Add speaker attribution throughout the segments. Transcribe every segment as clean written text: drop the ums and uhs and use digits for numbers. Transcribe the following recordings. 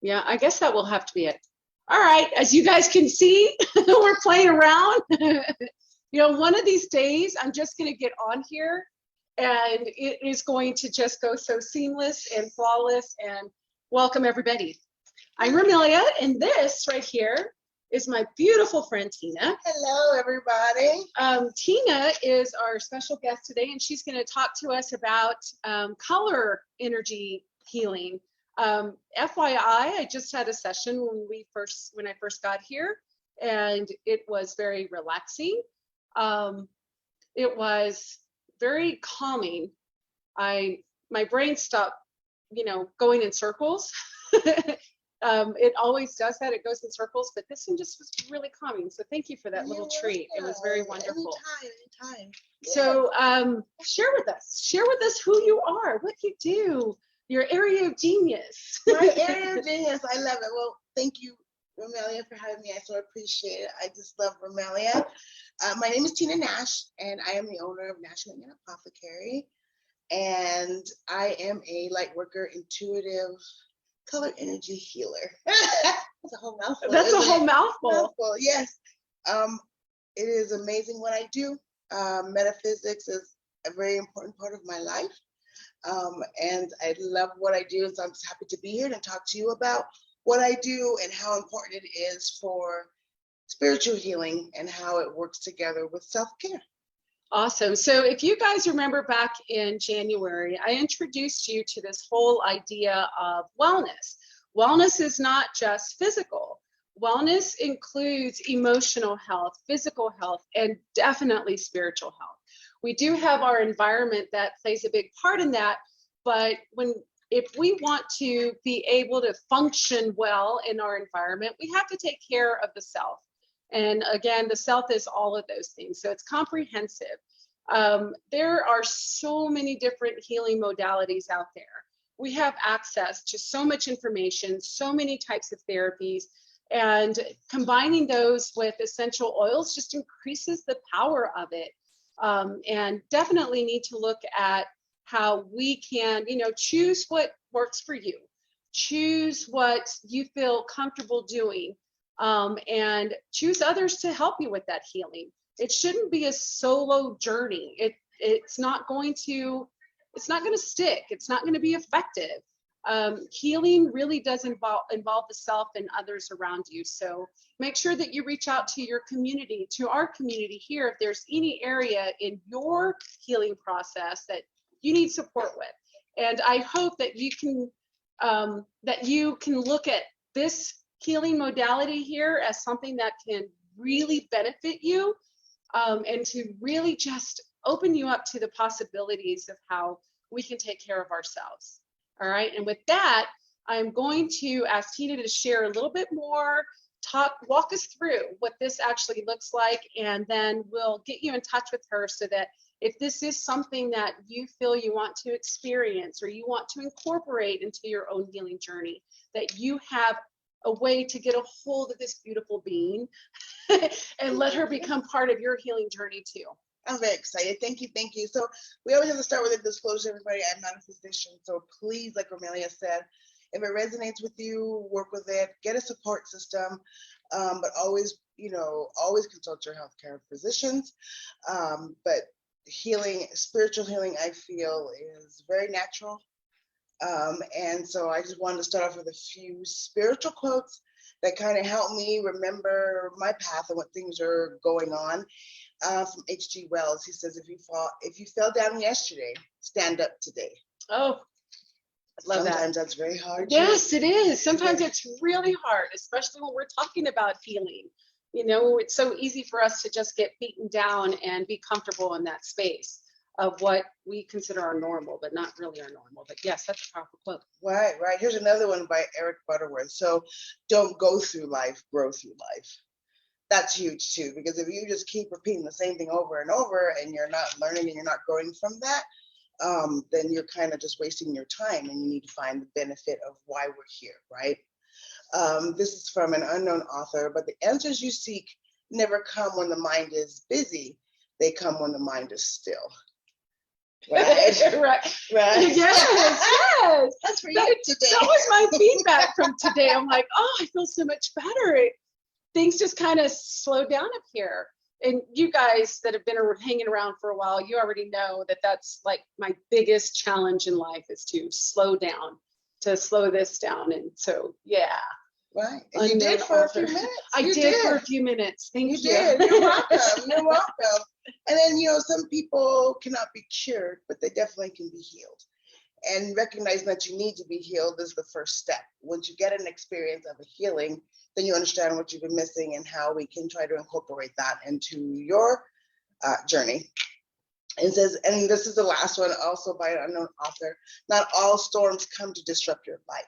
Speaker 1: Yeah, I guess that will have to be it. All right, as you guys can see, we're playing around. One of these days, I'm just going to get on here and it is going to just go so seamless and flawless and welcome everybody. I'm Romelia, and this right here is my beautiful friend, Tina.
Speaker 2: Hello, everybody.
Speaker 1: Tina is our special guest today, and she's going to talk to us about color energy healing. FYI, I just had a session when I first got here, and it was very relaxing. It was very calming. My brain stopped, going in circles. It always does that. It goes in circles, but this one just was really calming. So thank you for that little treat. It was very wonderful.
Speaker 2: Anytime. Yeah.
Speaker 1: So share with us who you are, what you do, your area of genius.
Speaker 2: My area of genius, I love it. Well, thank you, Romelia, for having me. I so appreciate it. I just love Romelia. My name is Tina Nash, and I am the owner of National Apothecary, and I am a light worker, intuitive, color energy healer. That's a whole mouthful.
Speaker 1: That's a whole mouthful.
Speaker 2: Yes. It is amazing what I do. Metaphysics is a very important part of my life. And I love what I do. So I'm just happy to be here and talk to you about what I do and how important it is for spiritual healing and how it works together with self-care.
Speaker 1: Awesome. So if you guys remember back in January, I introduced you to this whole idea of wellness. Wellness is not just physical. Wellness includes emotional health, physical health, and definitely spiritual health. We do have our environment that plays a big part in that, but if we want to be able to function well in our environment, we have to take care of the self. And again, the self is all of those things. So it's comprehensive. There are so many different healing modalities out there. We have access to so much information, so many types of therapies, and combining those with essential oils just increases the power of it. And definitely need to look at how we can, choose what works for you, choose what you feel comfortable doing. And choose others to help you with that healing. It shouldn't be a solo journey. It's not going to stick. It's not going to be effective. Healing really does involve the self and others around you. So make sure that you reach out to your community, to our community here, if there's any area in your healing process that you need support with. And I hope that you can look at this healing modality here as something that can really benefit you, and to really just open you up to the possibilities of how we can take care of ourselves. All right, and with that, I'm going to ask Tina to share a little bit more, walk us through what this actually looks like, and then we'll get you in touch with her so that if this is something that you feel you want to experience or you want to incorporate into your own healing journey, that you have a way to get a hold of this beautiful being and let her become part of your healing journey too.
Speaker 2: I'm very excited. Thank you. So we always have to start with a disclosure, everybody. I'm not a physician, so please, like Romelia said, if it resonates with you, work with it, get a support system, but always consult your healthcare physicians. But spiritual healing, I feel is very natural. And so I just wanted to start off with a few spiritual quotes that kind of help me remember my path and what things are going on. From H.G. Wells, he says, if you fell down yesterday, stand up today.
Speaker 1: Oh, I love that.
Speaker 2: Sometimes that's very hard.
Speaker 1: Yes, it is. Sometimes it's really hard, especially when we're talking about healing. It's so easy for us to just get beaten down and be comfortable in that space of what we consider our normal, but not really our normal. But yes, that's a powerful quote.
Speaker 2: Right. Here's another one by Eric Butterworth. So don't go through life, grow through life. That's huge too, because if you just keep repeating the same thing over and over and you're not learning and you're not growing from that, then you're kind of just wasting your time, and you need to find the benefit of why we're here, right? This is from an unknown author, but the answers you seek never come when the mind is busy. They come when the mind is still. Right.
Speaker 1: Right.
Speaker 2: Right.
Speaker 1: Yes.
Speaker 2: That's for
Speaker 1: That,
Speaker 2: you today.
Speaker 1: that was my feedback from today. I'm like, oh, I feel so much better. Things just kind of slowed down up here. And you guys that have been hanging around for a while, you already know that that's like my biggest challenge in life is to slow down, to slow this down. And so, yeah.
Speaker 2: Right. And you did for a few minutes.
Speaker 1: I did for a few minutes. Thank you.
Speaker 2: You did. You're welcome. You're welcome. And then, some people cannot be cured, but they definitely can be healed. And recognizing that you need to be healed is the first step. Once you get an experience of a healing, then you understand what you've been missing and how we can try to incorporate that into your journey. It says, and this is the last one, also by an unknown author, not all storms come to disrupt your life.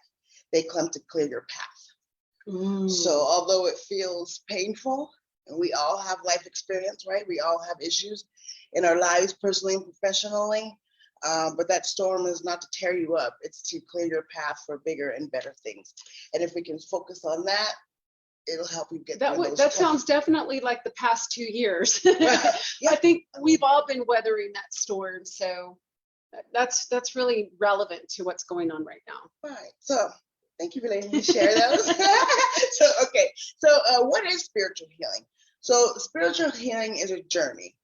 Speaker 2: They come to clear your path. So although it feels painful, and we all have life experience, right? We all have issues in our lives, personally and professionally. But that storm is not to tear you up. It's to clear your path for bigger and better things. And if we can focus on that, it'll help you get through those.
Speaker 1: That sounds definitely like the past 2 years.
Speaker 2: Yeah.
Speaker 1: I think we've all been weathering that storm. So that's really relevant to what's going on right now.
Speaker 2: Right. So thank you for letting me share those. So what is spiritual healing? So spiritual healing is a journey.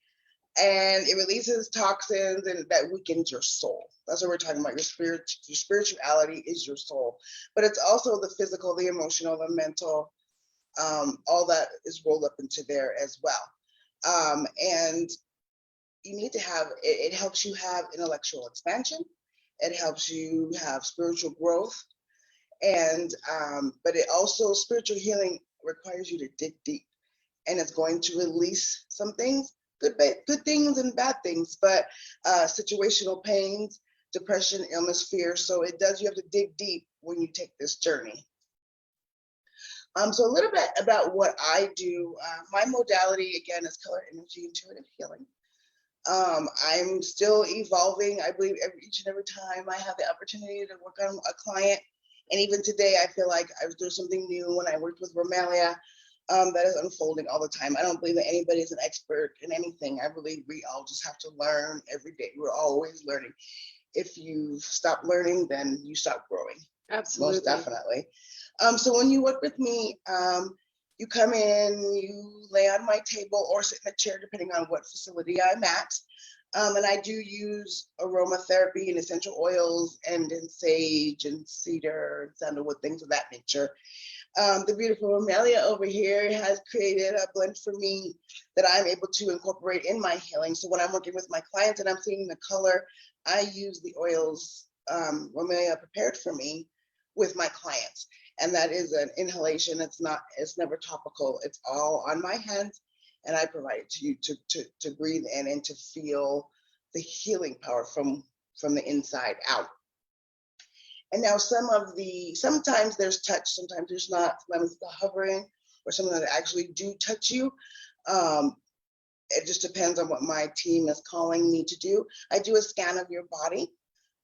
Speaker 2: And it releases toxins and that weakens your soul. That's what we're talking about. Your spirituality is your soul, but it's also the physical, the emotional, the mental, all that is rolled up into there as well. And you need to have it helps you have intellectual expansion. It helps you have spiritual growth, and but it also spiritual healing requires you to dig deep, and it's going to release some things. Good things and bad things, but situational pains, depression, illness, fear. So you have to dig deep when you take this journey. So a little bit about what I do. My modality, again, is color energy intuitive healing. I'm still evolving. I believe each and every time I have the opportunity to work on a client. And even today, I feel like I was doing something new when I worked with Romelia. That is unfolding all the time. I don't believe that anybody is an expert in anything. I believe we all just have to learn every day. We're always learning. If you stop learning, then you stop growing.
Speaker 1: Absolutely.
Speaker 2: Most definitely. So when you work with me, you come in, you lay on my table or sit in a chair, depending on what facility I'm at. And I do use aromatherapy and essential oils and sage and cedar and sandalwood, things of that nature. The beautiful Romelia over here has created a blend for me that I'm able to incorporate in my healing. So when I'm working with my clients and I'm seeing the color, I use the oils Romelia prepared for me with my clients. And that is an inhalation. It's never topical. It's all on my hands. And I provide it to you to breathe in and to feel the healing power from the inside out. And now sometimes there's touch, sometimes there's not, sometimes the hovering, or some that actually do touch you. It just depends on what my team is calling me to do. I do a scan of your body,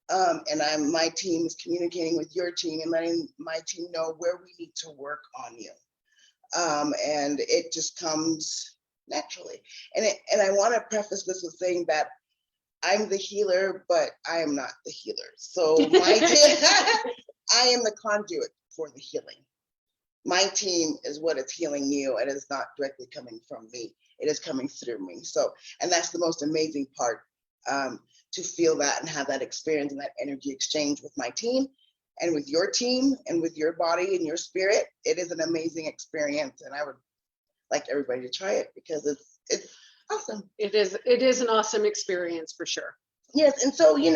Speaker 2: and my team is communicating with your team and letting my team know where we need to work on you. And it just comes naturally. And I want to preface this with saying that I'm the healer, but I am not the healer. So I am the conduit for the healing. My team is what is healing you. It is not directly coming from me. It is coming through me. So, and that's the most amazing part, to feel that and have that experience and that energy exchange with my team and with your team and with your body and your spirit. It is an amazing experience, and I would like everybody to try it because it's awesome.
Speaker 1: It is an awesome experience for sure.
Speaker 2: Yes, and so you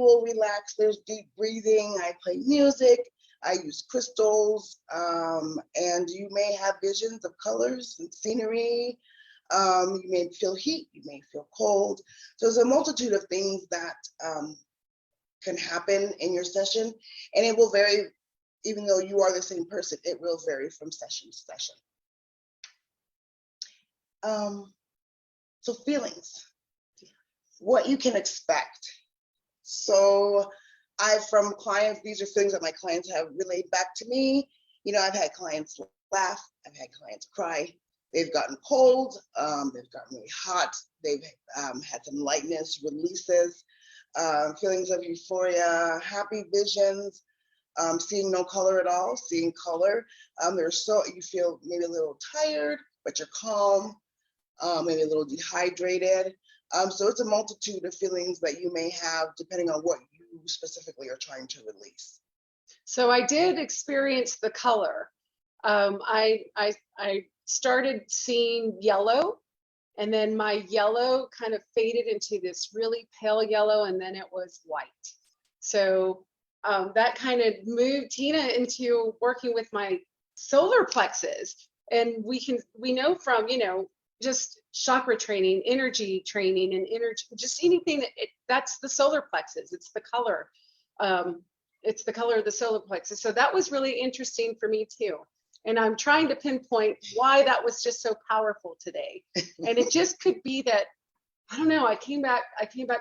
Speaker 2: will relax. There's deep breathing. I play music. I use crystals, and you may have visions of colors and scenery. You may feel heat. You may feel cold. So there's a multitude of things that can happen in your session, and it will vary. Even though you are the same person, it will vary from session to session. So feelings, what you can expect. So from clients, these are things that my clients have relayed back to me. I've had clients laugh, I've had clients cry, They've gotten cold, they've gotten really hot, they've had some lightness, releases, feelings of euphoria, happy visions, seeing no color at all, seeing color. You feel maybe a little tired, but you're calm, maybe a little dehydrated. So it's a multitude of feelings that you may have depending on what you specifically are trying to release.
Speaker 1: So I did experience the color. I started seeing yellow, and then my yellow kind of faded into this really pale yellow, and then it was white. So that kind of moved Tina into working with my solar plexus. And we know from, just chakra training, energy training, and energy, just anything that's the solar plexus. It's the color. It's the color of the solar plexus. So that was really interesting for me too. And I'm trying to pinpoint why that was just so powerful today. And it just could be that, I don't know, I came back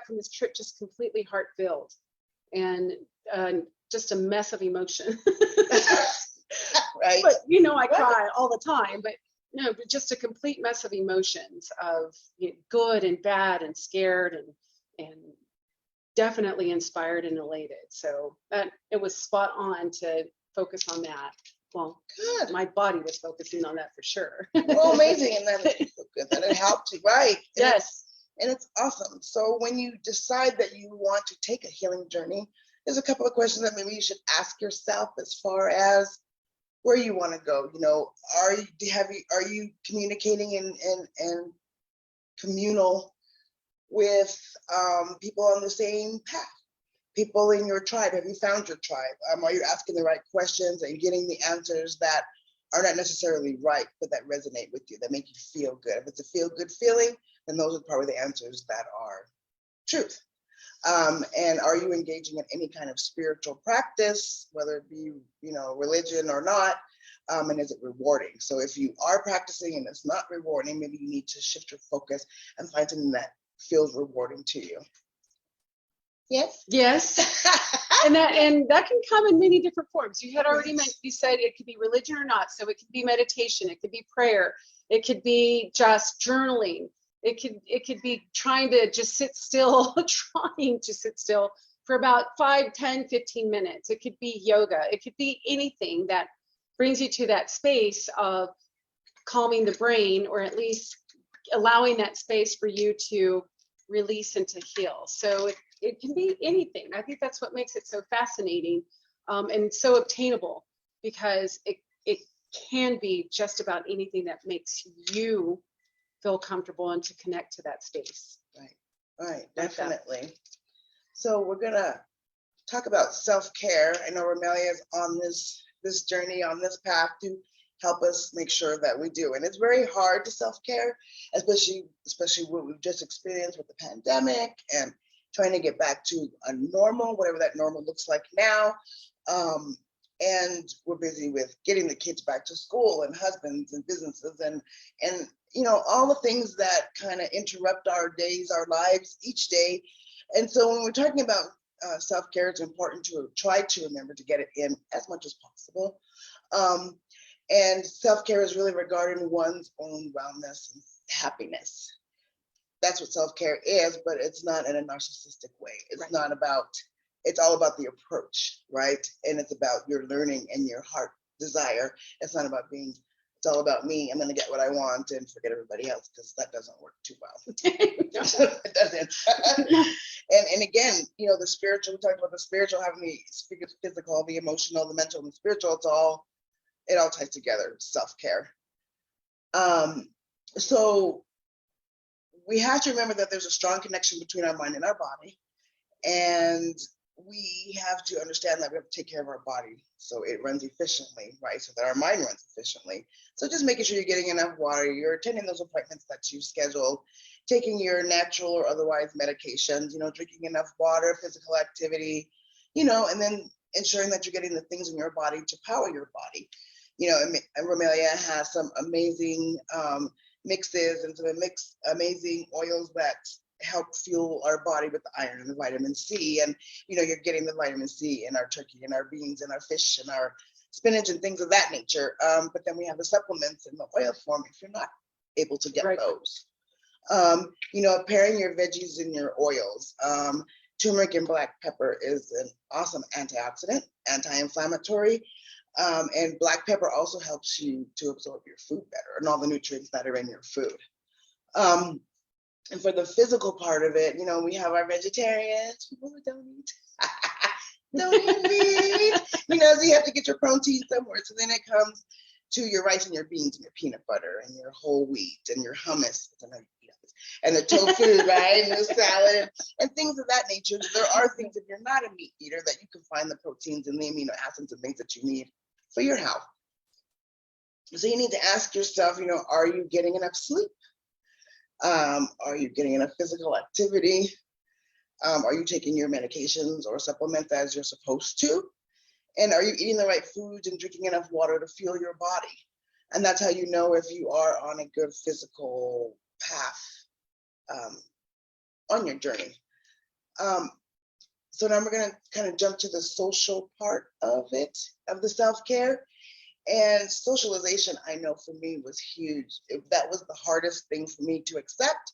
Speaker 1: from this trip just completely heart-filled and just a mess of emotion.
Speaker 2: Right.
Speaker 1: But I cry all the time, but but just a complete mess of emotions of good and bad and scared and definitely inspired and elated. So that it was spot on to focus on that. Well,
Speaker 2: Good.
Speaker 1: My body was focusing on that for sure.
Speaker 2: Well, amazing, and that it helped you, right?
Speaker 1: Yes.
Speaker 2: And it's awesome. So when you decide that you want to take a healing journey, there's a couple of questions that maybe you should ask yourself as far as where you want to go. Are you communicating and communal with people on the same path? People in your tribe? Have you found your tribe? Are you asking the right questions and getting the answers that are not necessarily right, but that resonate with you, that make you feel good? If it's a feel-good feeling, then those are probably the answers that are truth. And are you engaging in any kind of spiritual practice, whether it be, religion or not? And is it rewarding? So if you are practicing and it's not rewarding, maybe you need to shift your focus and find something that feels rewarding to you. Yes.
Speaker 1: Yes. And that can come in many different forms. You had already you said it could be religion or not. So it could be meditation, it could be prayer, it could be just journaling. It could be trying to just sit still, for about 5, 10, 15 minutes. It could be yoga. It could be anything that brings you to that space of calming the brain, or at least allowing that space for you to release and to heal. So it can be anything. I think that's what makes it so fascinating and so obtainable, because it can be just about anything that makes you feel comfortable and to connect to that space.
Speaker 2: Right, definitely. So we're gonna talk about self-care. I know Romelia is on this journey, on this path to help us make sure that we do. And it's very hard to self-care, especially what we've just experienced with the pandemic and trying to get back to a normal, whatever that normal looks like now. And we're busy with getting the kids back to school and husbands and businesses and all the things that kind of interrupt our days, our lives each day. And so when we're talking about self-care, it's important to try to remember to get it in as much as possible. And self-care is really regarding one's own wellness and happiness. That's what self-care is, but it's not in a narcissistic way. It's not about, it's all about the approach, right? And it's about your learning and your heart desire. It's not about it's all about me. I'm going to get what I want and forget everybody else, because that doesn't work too well. It doesn't. And again, the spiritual, we talked about the spiritual, having the physical, the emotional, the mental, and the spiritual. It all ties together, self-care. So we have to remember that there's a strong connection between our mind and our body. And we have to understand that we have to take care of our body so it runs efficiently, right? So that our mind runs efficiently. So just making sure you're getting enough water, you're attending those appointments that you've scheduled, taking your natural or otherwise medications, drinking enough water, physical activity, and then ensuring that you're getting the things in your body to power your body. And Romelia has some amazing mixes and some amazing oils that help fuel our body with the iron and the vitamin C. And you're getting the vitamin C in our turkey and our beans and our fish and our spinach and things of that nature. But then we have the supplements in the oil form if you're not able to get those. Pairing your veggies and your oils. Turmeric and black pepper is an awesome antioxidant, anti-inflammatory. And black pepper also helps you to absorb your food better and all the nutrients that are in your food. And for the physical part of it, we have our vegetarians, people who don't eat. Don't eat meat. So you have to get your protein somewhere. So then it comes to your rice and your beans and your peanut butter and your whole wheat and your hummus. And the tofu, right? And the salad and things of that nature. There are things, if you're not a meat eater, that you can find the proteins and the amino acids and things that you need for your health. So you need to ask yourself, are you getting enough sleep? Are you getting enough physical activity? Are you taking your medications or supplements as you're supposed to? And are you eating the right foods and drinking enough water to fuel your body? And that's how you know if you are on a good physical path on your journey. So now we're going to kind of jump to the social part of it, of the self-care. And socialization, I know for me, was huge. That was the hardest thing for me to accept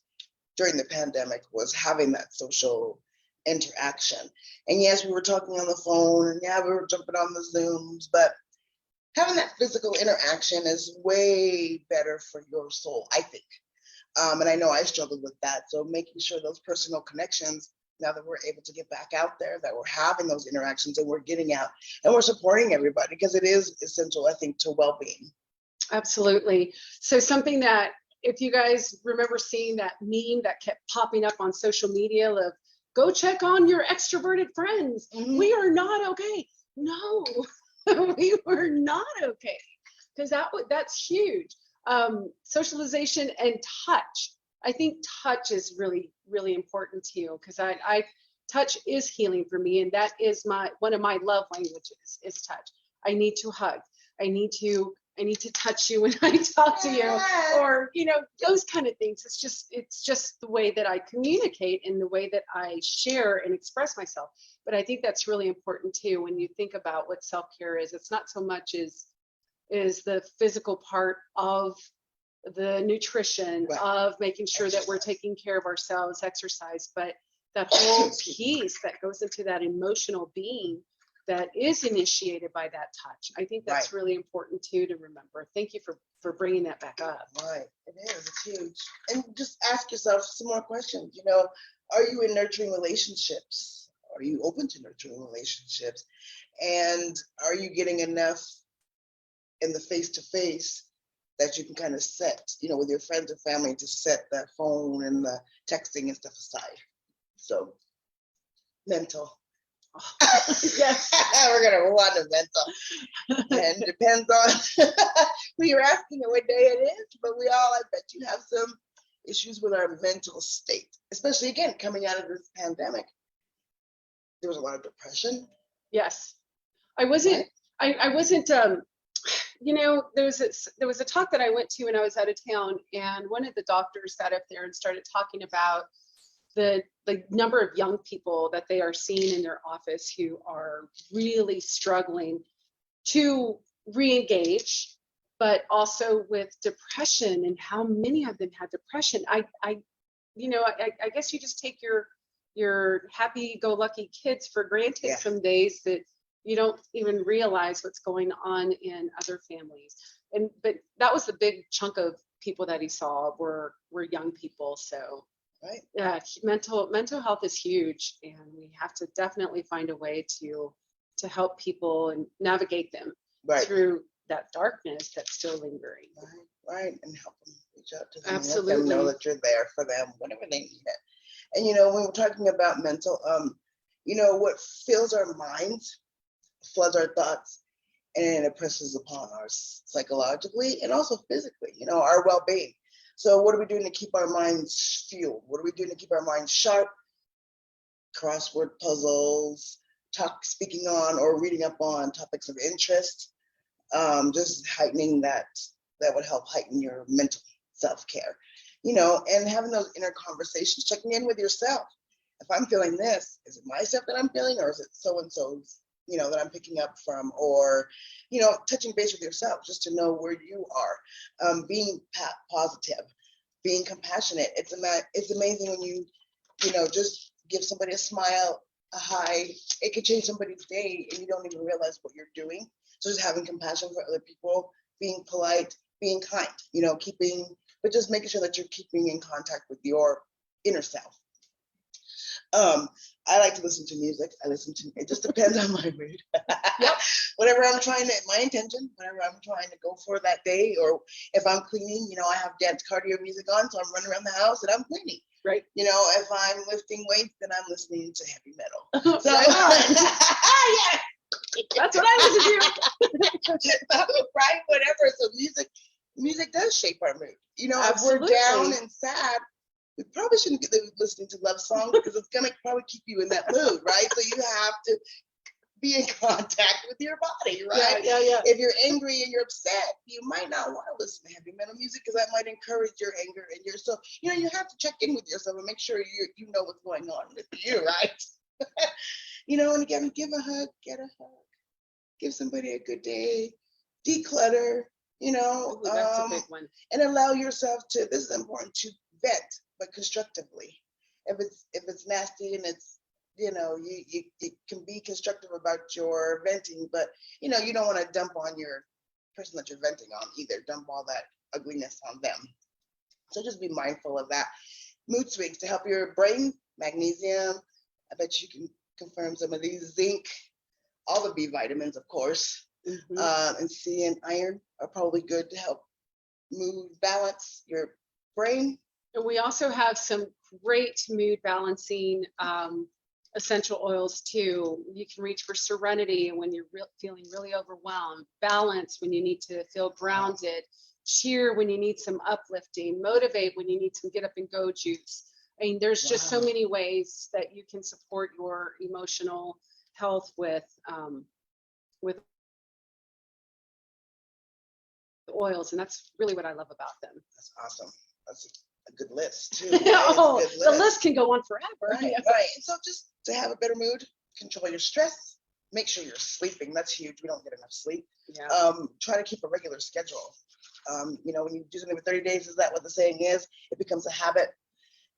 Speaker 2: during the pandemic, was having that social interaction. And yes, we were talking on the phone, and yeah, we were jumping on the Zooms, but having that physical interaction is way better for your soul, I think. And I know I struggled with that. So making sure those personal connections, now that we're able to get back out there, that we're having those interactions and we're getting out and we're supporting everybody, because it is essential, I think, to well-being.
Speaker 1: Absolutely. So something that, if you guys remember seeing that meme that kept popping up on social media of go check on your extroverted friends. Mm-hmm. We are not okay. No, we were not okay, because that's huge. Socialization and touch. I think touch is really, really important to you, because I touch is healing for me, and that is one of my love languages is touch. I need to hug. I need to touch you when I talk to you, or those kind of things. It's just the way that I communicate and the way that I share and express myself. But I think that's really important too when you think about what self-care is. It's not so much is the physical part of the nutrition, right, of making sure that we're taking care of ourselves, exercise, but that whole piece that goes into that emotional being that is initiated by that touch. I think that's really important too to remember. Thank you for bringing that back up.
Speaker 2: Right, it is, it's huge. And just ask yourself some more questions. Are you in nurturing relationships? Are you open to nurturing relationships? And are you getting enough in the face-to-face that you can kind of set, with your friends and family, to set that phone and the texting and stuff aside? So, mental.
Speaker 1: Yes.
Speaker 2: We're going to want a mental. And it depends on who you're asking and what day it is, but we all, I bet you, have some issues with our mental state, especially, again, coming out of this pandemic. There was a lot of depression.
Speaker 1: Yes. I wasn't, there was a talk that I went to when I was out of town, and one of the doctors got up there and started talking about the number of young people that they are seeing in their office who are really struggling to re-engage, but also with depression, and how many of them had depression. I guess you just take your happy-go-lucky kids for granted some days, that you don't even realize what's going on in other families. But that was the big chunk of people that he saw were young people. So yeah, mental health is huge, and we have to definitely find a way to help people and navigate them through that darkness that's still lingering.
Speaker 2: Right, and help them reach out to them.
Speaker 1: Absolutely.
Speaker 2: Let them know that you're there for them whenever they need it. And when we're talking about mental, what fills our minds floods our thoughts, and it oppresses upon us psychologically and also physically, our well-being. So what are we doing to keep our minds fueled? What are we doing to keep our minds sharp? Crossword puzzles, speaking on or reading up on topics of interest, just heightening that would help heighten your mental self-care, and having those inner conversations, checking in with yourself. If I'm feeling this, is it myself that I'm feeling, or is it so-and-so's that I'm picking up from, or, touching base with yourself just to know where you are, being positive, being compassionate. It's amazing when you just give somebody a smile, a hi. It could change somebody's day and you don't even realize what you're doing. So just having compassion for other people, being polite, being kind, but just making sure that you're keeping in contact with your inner self. I like to listen to music. It just depends on my mood.
Speaker 1: Yep.
Speaker 2: Whatever my intention, whatever I'm trying to go for that day, or if I'm cleaning, I have dance cardio music on, so I'm running around the house and I'm cleaning.
Speaker 1: Right.
Speaker 2: If I'm lifting weights, then I'm listening to heavy metal. So,
Speaker 1: yeah. That's what I listen to.
Speaker 2: Right, whatever. So music does shape our mood.
Speaker 1: Absolutely.
Speaker 2: If we're down and sad, we probably shouldn't be listening to love songs because it's gonna probably keep you in that mood, right? So you have to be in contact with your body, right?
Speaker 1: Yeah.
Speaker 2: If you're angry and you're upset, you might not want to listen to heavy metal music because that might encourage your anger and your so you have to check in with yourself and make sure you know what's going on with you, right? And again, give a hug, get a hug, give somebody a good day, declutter,
Speaker 1: Ooh, that's a big one.
Speaker 2: and allow yourself to. This is important, to vent, but constructively. If it's nasty and it's you can be constructive about your venting, but you don't want to dump on your person that you're venting on either. Dump all that ugliness on them. So just be mindful of that. Mood swings to help your brain. Magnesium. I bet you can confirm some of these. Zinc, all the B vitamins, of course, and C and iron are probably good to help mood balance your brain.
Speaker 1: And we also have some great mood balancing essential oils too. You can reach for serenity when you're feeling really overwhelmed, balance when you need to feel grounded, cheer when you need some uplifting, motivate when you need some get up and go juice. I mean, there's just so many ways that you can support your emotional health with oils, and that's really what I love about them.
Speaker 2: That's awesome. That's a good list too.
Speaker 1: Right? The list can go on forever.
Speaker 2: Right. And so just to have a better mood, control your stress, make sure you're sleeping. That's huge. We don't get enough sleep.
Speaker 1: Yeah.
Speaker 2: Try to keep a regular schedule. When you do something for 30 days, is that what the saying is? It becomes a habit.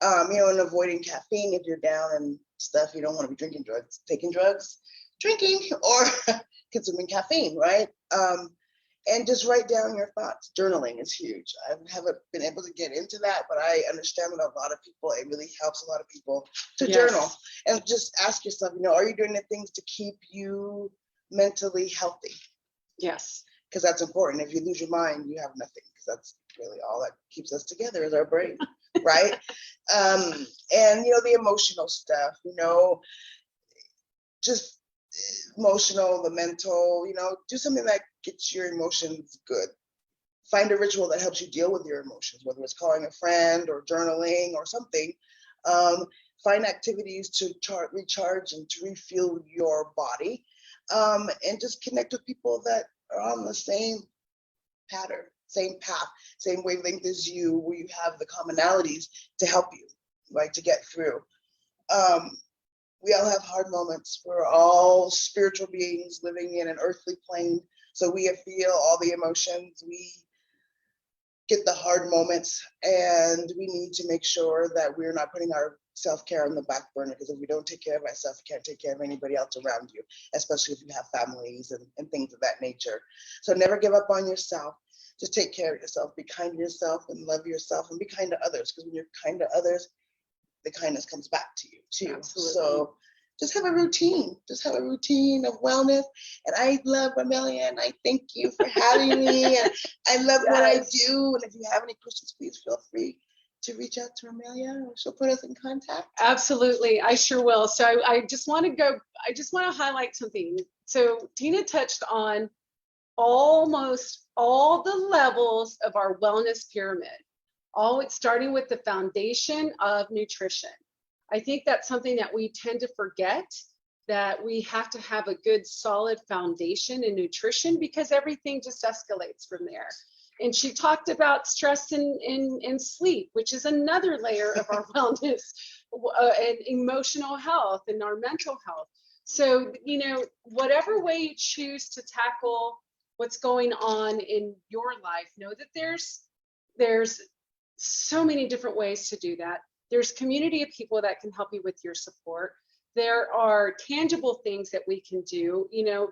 Speaker 2: And avoiding caffeine if you're down and stuff. You don't want to be drinking drugs, taking drugs, drinking, or consuming caffeine, right? And just write down your thoughts. Journaling is huge. I haven't been able to get into that, but I understand that a lot of people, it really helps a lot of people to journal and just ask yourself, are you doing the things to keep you mentally healthy?
Speaker 1: Yes.
Speaker 2: Because that's important. If you lose your mind, you have nothing, because that's really all that keeps us together is our brain, right? And, the emotional stuff, just emotional, the mental, do something that gets your emotions good. Find a ritual that helps you deal with your emotions, whether it's calling a friend or journaling or something. Find activities to recharge and to refuel your body, and just connect with people that are on the same pattern, same path, same wavelength as you, where you have the commonalities to help you, right, to get through. We all have hard moments. We're all spiritual beings living in an earthly plane. So we feel all the emotions. We get the hard moments, and we need to make sure that we're not putting our self-care on the back burner, because if we don't take care of ourselves, we can't take care of anybody else around you, especially if you have families and things of that nature. So never give up on yourself. Just take care of yourself. Be kind to yourself and love yourself, and be kind to others, because when you're kind to others, the kindness comes back to you too.
Speaker 1: Absolutely.
Speaker 2: So just have a routine. Just have a routine of wellness. And I love Romelia, and I thank you for having me. And I love what I do. And if you have any questions, please feel free to reach out to Romelia. She'll put us in contact.
Speaker 1: Absolutely, I sure will. So I just want to highlight something. So Tina touched on almost all the levels of our wellness pyramid. Starting with the foundation of nutrition. I think that's something that we tend to forget, that we have to have a good solid foundation in nutrition, because everything just escalates from there. And she talked about stress and sleep, which is another layer of our wellness, and emotional health and our mental health. So, you know, whatever way you choose to tackle what's going on in your life, know that there's so many different ways to do that. There's community of people that can help you with your support. There are tangible things that we can do. You know,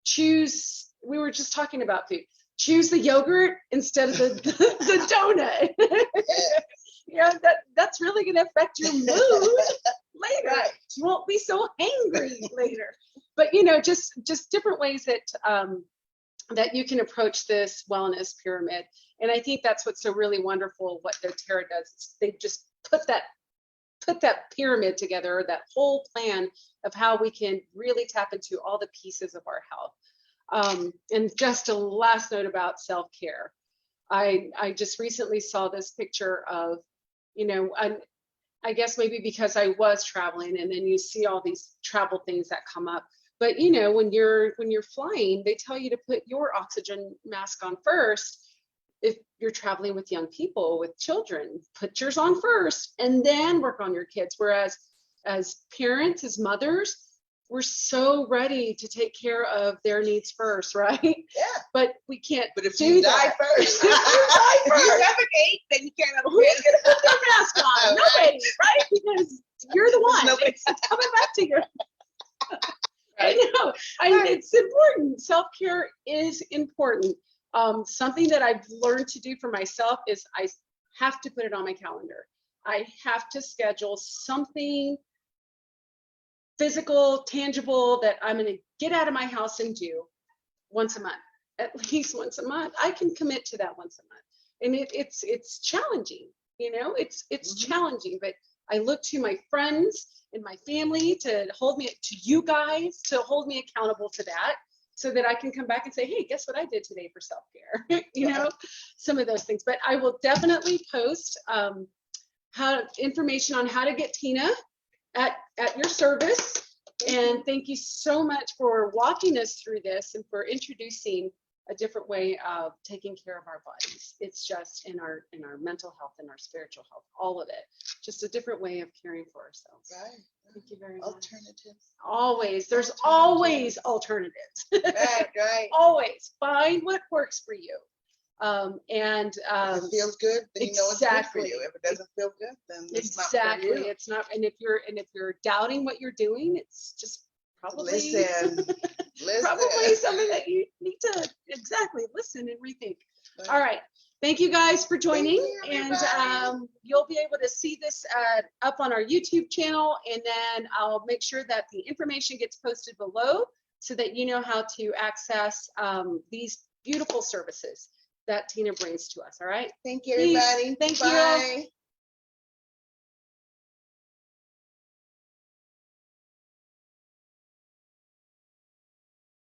Speaker 1: choose, we were just talking about food. Choose the yogurt instead of the donut. Yeah, that's really going to affect your mood later.
Speaker 2: Right.
Speaker 1: You won't be so angry later. But you know, just different ways that that you can approach this wellness pyramid. And I think that's what's so really wonderful. What doTERRA does is they just put that pyramid together, that whole plan of how we can really tap into all the pieces of our health. And just a last note about self-care. I just recently saw this picture of, you know, I guess maybe because I was traveling, and then you see all these travel things that come up. But you know, when you're flying, they tell you to put your oxygen mask on first. If you're traveling with young people, with children, put yours on first and then work on your kids. Whereas as parents, as mothers, we're so ready to take care of their needs first, right?
Speaker 2: Yeah.
Speaker 1: But we can't.
Speaker 2: But if
Speaker 1: do
Speaker 2: you
Speaker 1: that.
Speaker 2: die first,
Speaker 1: If you die
Speaker 2: if you
Speaker 1: first,
Speaker 2: suffocate, then you can't have a
Speaker 1: who's
Speaker 2: kid.
Speaker 1: gonna put their mask on? Nobody, right? Because you're the one.
Speaker 2: Nobody.
Speaker 1: It's coming back to you.
Speaker 2: Right.
Speaker 1: I know. It's important. Self-care is important. Something that I've learned to do for myself is I have to put it on my calendar. I have to schedule something physical, tangible that I'm going to get out of my house and do once a month, at least once a month. I can commit to that once a month. And it's challenging, you know, it's challenging, but I look to my friends and my family to hold me, to you guys to hold me accountable to that, so that I can come back and say, hey, guess what I did today for self-care? You know, some of those things. But I will definitely post information on how to get Tina at your service. And thank you so much for walking us through this and for introducing a different way of taking care of our bodies. It's just in our mental health and our spiritual health, all of it. Just a different way of caring for ourselves.
Speaker 2: Right.
Speaker 1: Thank you very much.
Speaker 2: Alternatives.
Speaker 1: Always. There's always alternatives.
Speaker 2: Right.
Speaker 1: Always. Find what works for you.
Speaker 2: If it feels good, then you know it's good for you. If it doesn't feel good, then it's not for you.
Speaker 1: It's not. And if you're doubting what you're doing, it's just probably
Speaker 2: listen.
Speaker 1: Probably something that you need to listen and rethink. Right. All right. Thank you guys for joining. And you'll be able to see this up on our YouTube channel, and then I'll make sure that the information gets posted below so that you know how to access these beautiful services that Tina brings to us. All right.
Speaker 2: Thank you, everybody.
Speaker 1: Thank
Speaker 2: Bye.
Speaker 1: you.